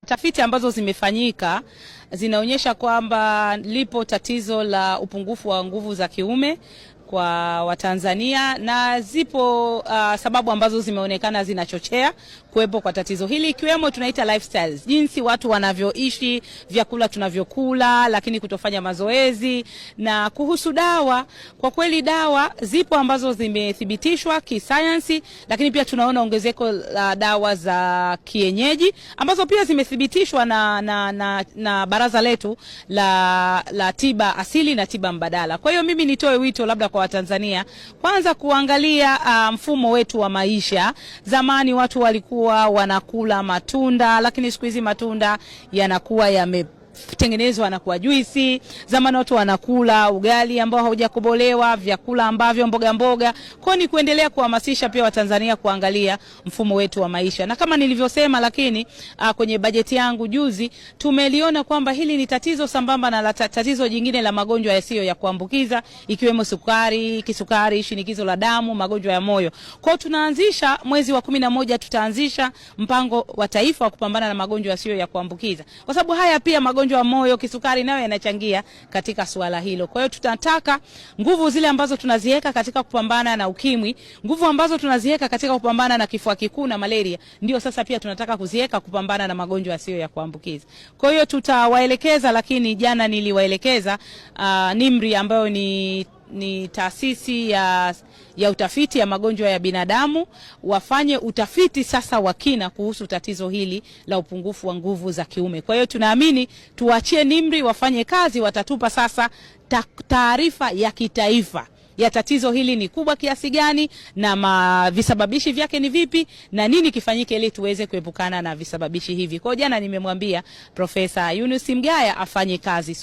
Tafiti ambazo zimefanyika zinaonyesha kwamba lipo tatizo la upungufu wa nguvu za kiume kwa Watanzania, na zipo sababu ambazo zimeonekana zinachochea kuwepo kwa tatizo hili, ikiwemo tunaita lifestyles, jinsi watu wanavyoishi, vyakula tunavyokula, lakini kutofanya mazoezi. Na kuhusu dawa, kwa kweli dawa zipo ambazo zimethibitishwa kisayansi, lakini pia tunaona ongezeko la dawa za kienyeji ambazo pia zimethibitishwa na baraza letu la tiba asili na tiba mbadala. Kwa hiyo mimi nitoe wito labda kwa Watanzania kwanza kuangalia mfumo wetu wa maisha. Zamani watu walikuwa wanakula matunda, lakini siku hizi matunda yanakuwa yametengenezwa na kuwa juisi. Zamani watu wanakula ugali ambao haujakobolewa, vyakula ambavyo mboga. Kwa ni kuendelea kuhamasisha pia Watanzania kuangalia mfumo wetu wa maisha. Na kama nilivyosema, lakini kwenye bajeti yangu juzi tumeliona kwamba hili ni tatizo sambamba na tatizo jingine la magonjwa yasiyo ya kuambukiza, ikiwemo sukari, kisukari, shinikizo la damu, magonjwa ya moyo. Kwa hiyo tunaanzisha mwezi wa 11 tutaanzisha mpango wa taifa wa kupambana na magonjwa yasiyo ya kuambukiza. Kwa sababu haya pia magonjwa ya moyo, kisukari nayo yanachangia katika suala hilo. Kwa hiyo tutataka nguvu zile ambazo tunaziweka katika kupambana na ukimwi, nguvu ambazo tunaziweka katika kupambana na kifua kikuu na malaria, ndio sasa pia tunataka kuziweka kupambana na magonjwa yasiyo ya kuambukiza. Kwa hiyo tutawaelekeza, lakini jana niliwaelekeza NIMR ambayo ni taasisi ya utafiti ya magonjwa ya binadamu wafanye utafiti sasa wa kina kuhusu tatizo hili la upungufu wa nguvu za kiume. Kwa hiyo tunaamini tuachie NIMR wafanye kazi, watatupa sasa taarifa ya kitaifa ya tatizo hili ni kubwa kiasi gani na visababishi vyake ni vipi na nini kifanyike ili tuweze kuepukana na visababishi hivi. Kwa hiyo jana nimemwambia Profesa Yunus Mgaya afanye kazi